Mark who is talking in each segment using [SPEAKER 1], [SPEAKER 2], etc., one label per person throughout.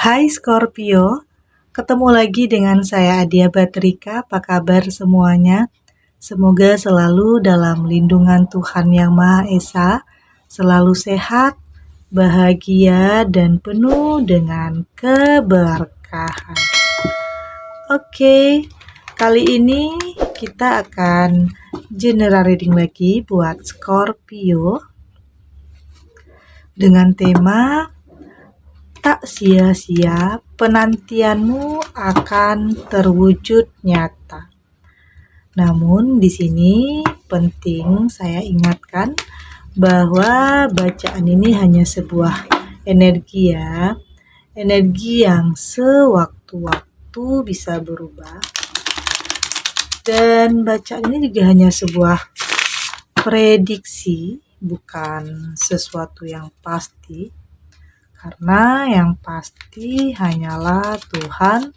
[SPEAKER 1] Hai Scorpio, ketemu lagi dengan saya Adia Batrika. Apa kabar semuanya? Semoga selalu dalam lindungan Tuhan Yang Maha Esa, selalu sehat, bahagia, dan penuh dengan keberkahan. Oke, kali ini kita akan general reading lagi buat Scorpio dengan tema tak sia-sia, penantianmu akan terwujud nyata. Namun di sini penting saya ingatkan bahwa bacaan ini hanya sebuah energi ya. Energi yang sewaktu-waktu bisa berubah. Dan bacaan ini juga hanya sebuah prediksi, bukan sesuatu yang pasti. Karena yang pasti hanyalah Tuhan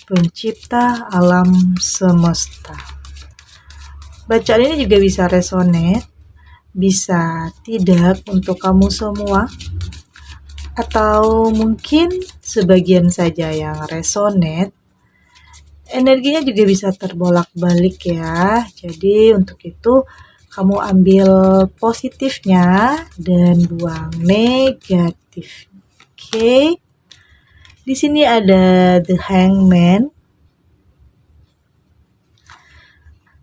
[SPEAKER 1] pencipta alam semesta. Bacaan ini juga bisa resonate, bisa tidak untuk kamu semua, atau mungkin sebagian saja yang resonate. Energinya juga bisa terbolak-balik ya. Jadi untuk itu kamu ambil positifnya dan buang negatif. Oke. Di sini ada The Hangman.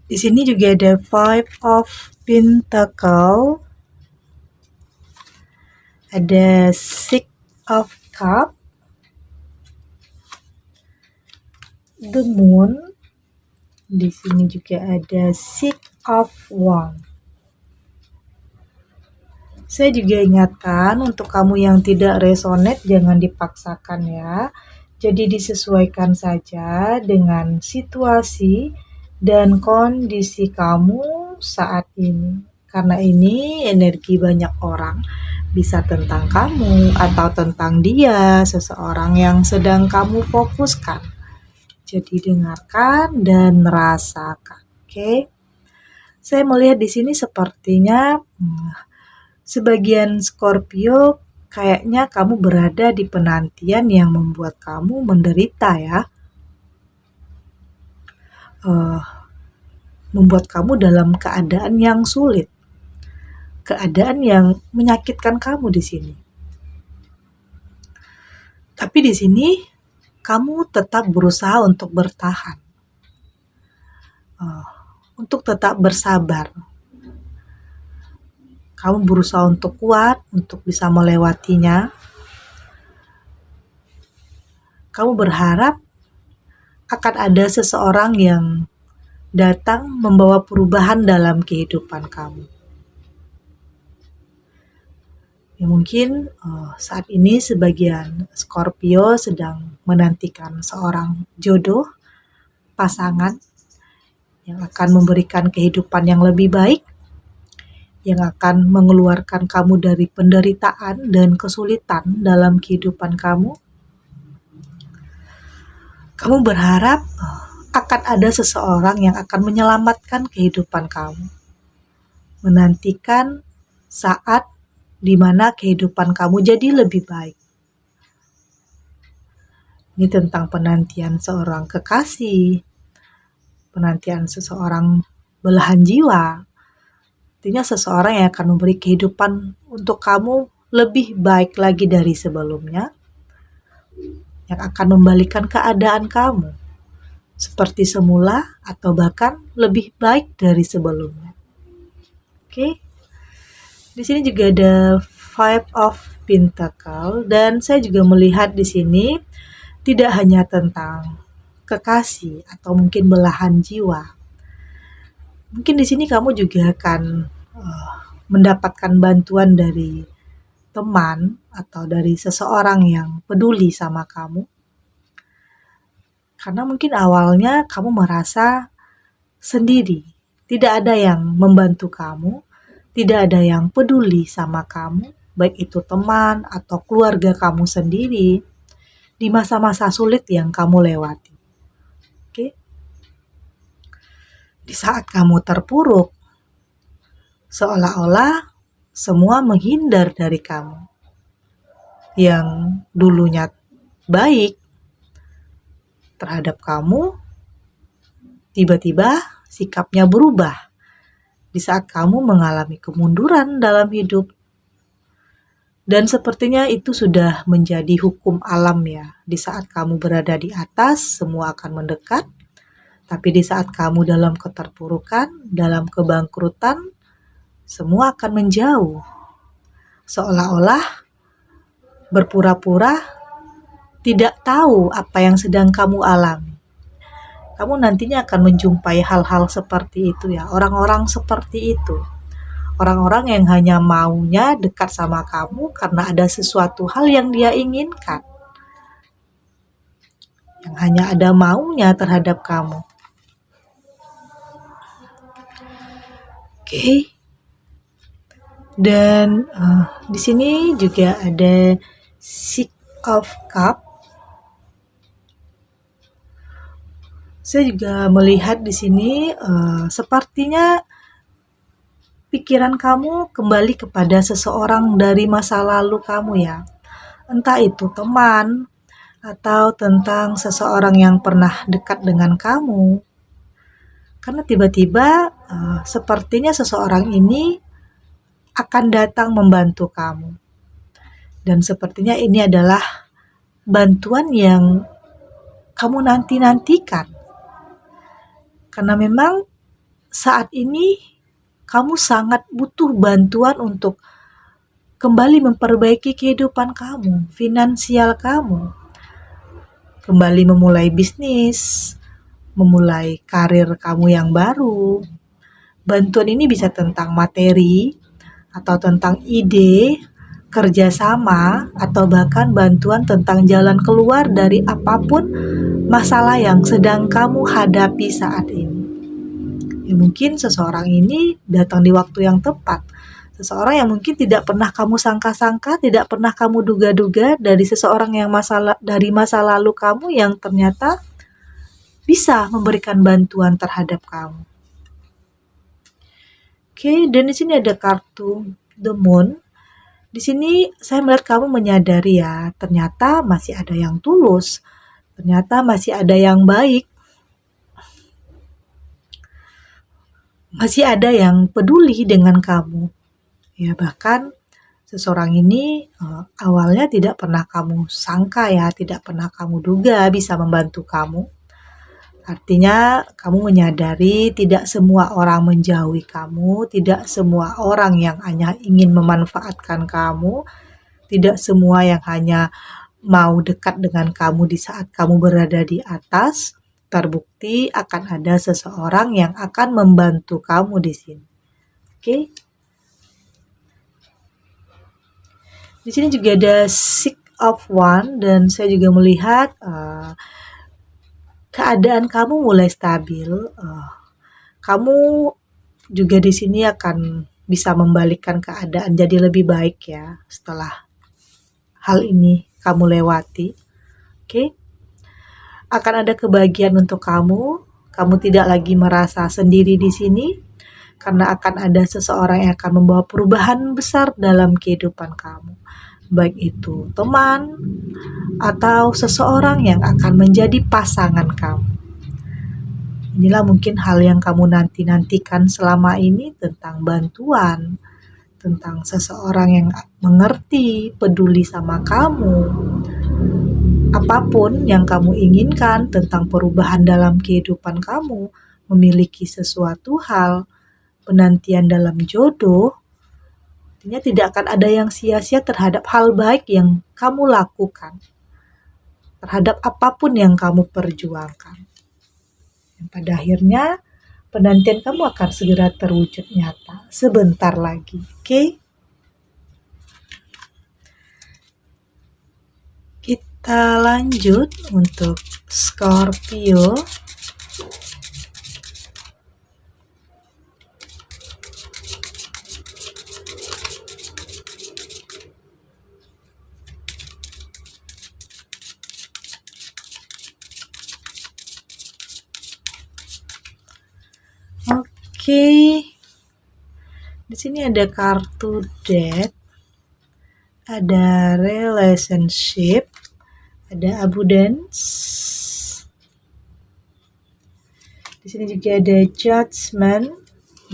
[SPEAKER 1] Di sini juga ada Five of Pentacle. Ada Six of Cup. The Moon. Di sini juga ada Six of Wands. Saya juga ingatkan untuk kamu yang tidak resonate jangan dipaksakan ya. Jadi disesuaikan saja dengan situasi dan kondisi kamu saat ini. Karena ini energi banyak orang. Bisa tentang kamu atau tentang dia, seseorang yang sedang kamu fokuskan. Jadi dengarkan dan rasakan. Oke. Saya melihat di sini sepertinya sebagian Scorpio kayaknya kamu berada di penantian yang membuat kamu menderita ya. Membuat kamu dalam keadaan yang sulit. Keadaan yang menyakitkan kamu di sini. Tapi di sini kamu tetap berusaha untuk bertahan. Untuk tetap bersabar. Kamu berusaha untuk kuat, untuk bisa melewatinya. Kamu berharap akan ada seseorang yang datang membawa perubahan dalam kehidupan kamu. Ya, mungkin saat ini sebagian Scorpio sedang menantikan seorang jodoh, pasangan yang akan memberikan kehidupan yang lebih baik, yang akan mengeluarkan kamu dari penderitaan dan kesulitan dalam kehidupan kamu. Kamu berharap akan ada seseorang yang akan menyelamatkan kehidupan kamu. Menantikan saat di mana kehidupan kamu jadi lebih baik. Ini tentang penantian seorang kekasih, penantian seseorang belahan jiwa. Artinya seseorang yang akan memberi kehidupan untuk kamu lebih baik lagi dari sebelumnya, yang akan membalikan keadaan kamu seperti semula atau bahkan lebih baik dari sebelumnya. Oke. Di sini juga ada Five of Pentacle dan saya juga melihat di sini tidak hanya tentang kekasih atau mungkin belahan jiwa. Mungkin di sini kamu juga akan mendapatkan bantuan dari teman atau dari seseorang yang peduli sama kamu. Karena mungkin awalnya kamu merasa sendiri, tidak ada yang membantu kamu, tidak ada yang peduli sama kamu, baik itu teman atau keluarga kamu sendiri, di masa-masa sulit yang kamu lewati. Oke? Di saat kamu terpuruk, seolah-olah semua menghindar dari kamu. Yang dulunya baik terhadap kamu, tiba-tiba sikapnya berubah di saat kamu mengalami kemunduran dalam hidup. Dan sepertinya itu sudah menjadi hukum alam ya. Di saat kamu berada di atas, semua akan mendekat. Tapi di saat kamu dalam keterpurukan, dalam kebangkrutan, semua akan menjauh. Seolah-olah berpura-pura tidak tahu apa yang sedang kamu alami. Kamu nantinya akan menjumpai hal-hal seperti itu ya. Orang-orang seperti itu. Orang-orang yang hanya maunya dekat sama kamu karena ada sesuatu hal yang dia inginkan. Yang hanya ada maunya terhadap kamu. Oke. Dan di sini juga ada Six of Cup. Saya juga melihat di sini sepertinya pikiran kamu kembali kepada seseorang dari masa lalu kamu ya. Entah itu teman atau tentang seseorang yang pernah dekat dengan kamu. Karena tiba-tiba sepertinya seseorang ini akan datang membantu kamu. Dan sepertinya ini adalah bantuan yang kamu nanti-nantikan. Karena memang saat ini kamu sangat butuh bantuan untuk kembali memperbaiki kehidupan kamu, finansial kamu. Kembali memulai bisnis, memulai karir kamu yang baru. Bantuan ini bisa tentang materi, atau tentang ide, kerjasama, atau bahkan bantuan tentang jalan keluar dari apapun masalah yang sedang kamu hadapi saat ini. Ya, mungkin seseorang ini datang di waktu yang tepat. Seseorang yang mungkin tidak pernah kamu sangka-sangka, tidak pernah kamu duga-duga, dari seseorang yang dari masa lalu kamu yang ternyata bisa memberikan bantuan terhadap kamu. Oke, dan di sini ada kartu The Moon. Di sini saya melihat kamu menyadari ya, ternyata masih ada yang tulus, ternyata masih ada yang baik, masih ada yang peduli dengan kamu. Ya, bahkan seseorang ini awalnya tidak pernah kamu sangka ya, tidak pernah kamu duga bisa membantu kamu. Artinya kamu menyadari tidak semua orang menjauhi kamu, tidak semua orang yang hanya ingin memanfaatkan kamu, tidak semua yang hanya mau dekat dengan kamu di saat kamu berada di atas. Terbukti akan ada seseorang yang akan membantu kamu di sini. Oke. Di sini juga ada Six of Wands dan saya juga melihat keadaan kamu mulai stabil. Kamu juga di sini akan bisa membalikkan keadaan jadi lebih baik ya setelah hal ini kamu lewati. Oke. Akan ada kebahagiaan untuk kamu. Kamu tidak lagi merasa sendiri di sini karena akan ada seseorang yang akan membawa perubahan besar dalam kehidupan kamu. Baik itu teman atau seseorang yang akan menjadi pasangan kamu. Inilah mungkin hal yang kamu nanti-nantikan selama ini, tentang bantuan, tentang seseorang yang mengerti, peduli sama kamu. Apapun yang kamu inginkan tentang perubahan dalam kehidupan kamu, memiliki sesuatu hal, penantian dalam jodoh, artinya tidak akan ada yang sia-sia terhadap hal baik yang kamu lakukan, terhadap apapun yang kamu perjuangkan. Dan pada akhirnya penantian kamu akan segera terwujud nyata sebentar lagi. Oke? Kita lanjut untuk Scorpio. Oke. Di sini ada kartu Death, ada relationship, ada abundance. Di sini juga ada judgment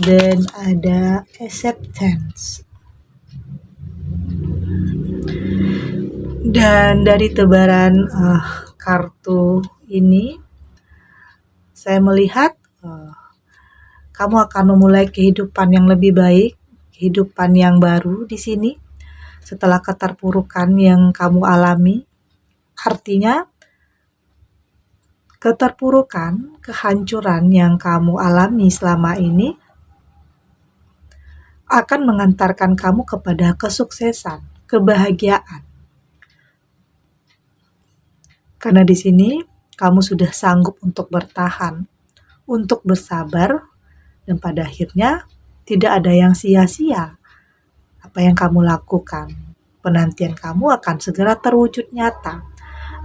[SPEAKER 1] dan ada acceptance. Dan dari tebaran kartu ini, saya melihat kamu akan memulai kehidupan yang lebih baik, kehidupan yang baru di sini setelah keterpurukan yang kamu alami. Artinya, keterpurukan, kehancuran yang kamu alami selama ini akan mengantarkan kamu kepada kesuksesan, kebahagiaan. Karena di sini kamu sudah sanggup untuk bertahan, untuk bersabar, dan pada akhirnya tidak ada yang sia-sia apa yang kamu lakukan. Penantian kamu akan segera terwujud nyata.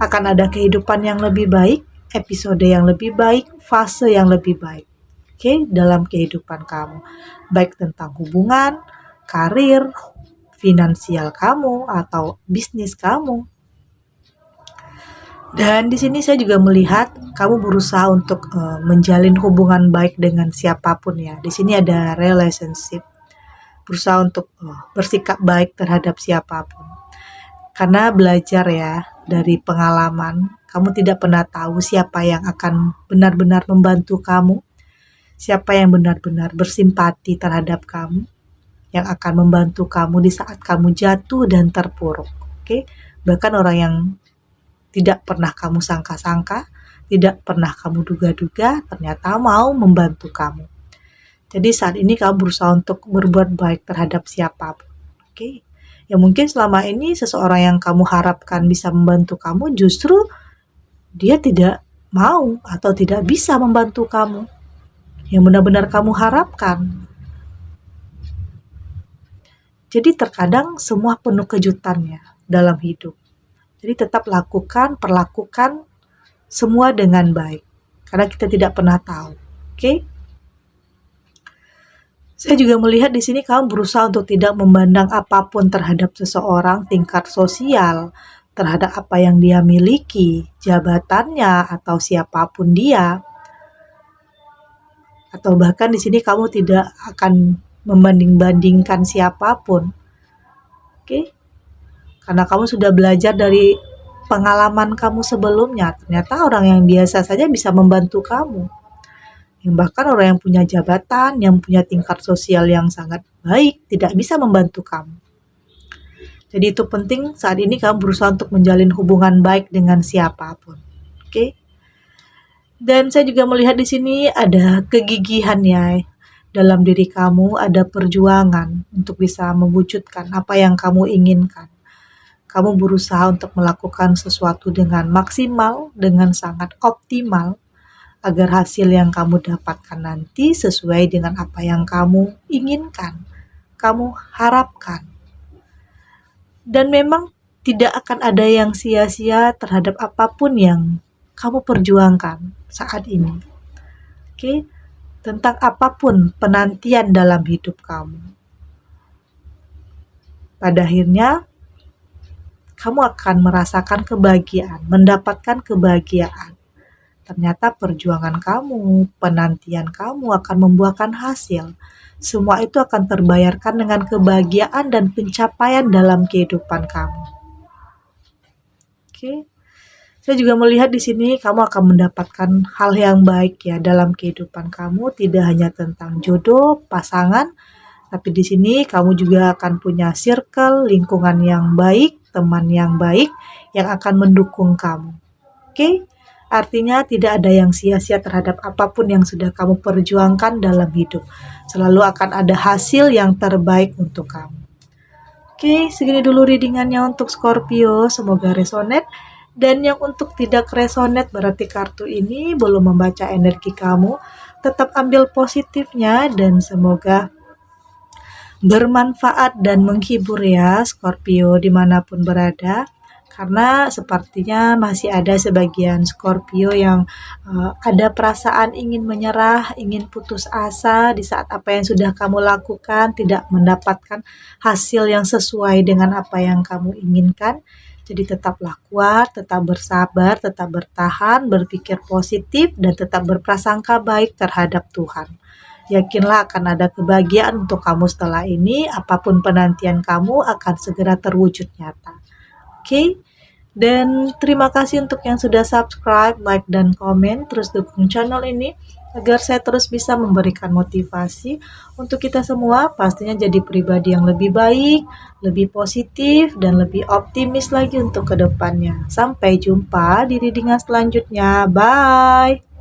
[SPEAKER 1] Akan ada kehidupan yang lebih baik, episode yang lebih baik, fase yang lebih baik. Oke, dalam kehidupan kamu. Baik tentang hubungan, karir, finansial kamu, atau bisnis kamu. Dan di sini saya juga melihat kamu berusaha untuk menjalin hubungan baik dengan siapapun ya. Di sini ada relationship. Berusaha untuk bersikap baik terhadap siapapun. Karena belajar ya dari pengalaman, kamu tidak pernah tahu siapa yang akan benar-benar membantu kamu, siapa yang benar-benar bersimpati terhadap kamu, yang akan membantu kamu di saat kamu jatuh dan terpuruk. Oke? Bahkan orang yang tidak pernah kamu sangka-sangka, tidak pernah kamu duga-duga, ternyata mau membantu kamu. Jadi saat ini kamu berusaha untuk berbuat baik terhadap siapapun. Oke? Ya mungkin selama ini seseorang yang kamu harapkan bisa membantu kamu, justru dia tidak mau atau tidak bisa membantu kamu. Yang benar-benar kamu harapkan. Jadi terkadang semua penuh kejutannya dalam hidup. Jadi tetap perlakukan semua dengan baik. Karena kita tidak pernah tahu. Oke? Saya juga melihat di sini kamu berusaha untuk tidak memandang apapun terhadap seseorang, tingkat sosial, terhadap apa yang dia miliki, jabatannya, atau siapapun dia. Atau bahkan di sini kamu tidak akan membanding-bandingkan siapapun. Oke? Karena kamu sudah belajar dari pengalaman kamu sebelumnya. Ternyata orang yang biasa saja bisa membantu kamu. Yang bahkan orang yang punya jabatan, yang punya tingkat sosial yang sangat baik, tidak bisa membantu kamu. Jadi itu penting saat ini kamu berusaha untuk menjalin hubungan baik dengan siapapun. Oke? Dan saya juga melihat di sini ada kegigihan ya. Dalam diri kamu ada perjuangan untuk bisa mewujudkan apa yang kamu inginkan. Kamu berusaha untuk melakukan sesuatu dengan maksimal, dengan sangat optimal, agar hasil yang kamu dapatkan nanti sesuai dengan apa yang kamu inginkan, kamu harapkan. Dan memang tidak akan ada yang sia-sia terhadap apapun yang kamu perjuangkan saat ini. Oke? Tentang apapun penantian dalam hidup kamu. Pada akhirnya, kamu akan merasakan kebahagiaan, mendapatkan kebahagiaan. Ternyata perjuangan kamu, penantian kamu akan membuahkan hasil. Semua itu akan terbayarkan dengan kebahagiaan dan pencapaian dalam kehidupan kamu. Oke. Saya juga melihat di sini kamu akan mendapatkan hal yang baik ya dalam kehidupan kamu, tidak hanya tentang jodoh, pasangan, tapi di sini kamu juga akan punya circle, lingkungan yang baik, teman yang baik yang akan mendukung kamu. Oke? Artinya tidak ada yang sia-sia terhadap apapun yang sudah kamu perjuangkan dalam hidup. Selalu akan ada hasil yang terbaik untuk kamu. Oke, segini dulu readingannya untuk Scorpio. Semoga resonate. Dan yang untuk tidak resonate berarti kartu ini belum membaca energi kamu. Tetap ambil positifnya dan semoga bermanfaat dan menghibur ya Scorpio dimanapun berada. Karena sepertinya masih ada sebagian Scorpio yang ada perasaan ingin menyerah, ingin putus asa di saat apa yang sudah kamu lakukan tidak mendapatkan hasil yang sesuai dengan apa yang kamu inginkan. Jadi tetaplah kuat, tetap bersabar, tetap bertahan, berpikir positif, dan tetap berprasangka baik terhadap Tuhan. Yakinlah akan ada kebahagiaan untuk kamu setelah ini, apapun penantian kamu akan segera terwujud nyata. Oke? Dan terima kasih untuk yang sudah subscribe, like, dan komen. Terus dukung channel ini agar saya terus bisa memberikan motivasi untuk kita semua pastinya jadi pribadi yang lebih baik, lebih positif, dan lebih optimis lagi untuk kedepannya. Sampai jumpa di readingan selanjutnya. Bye!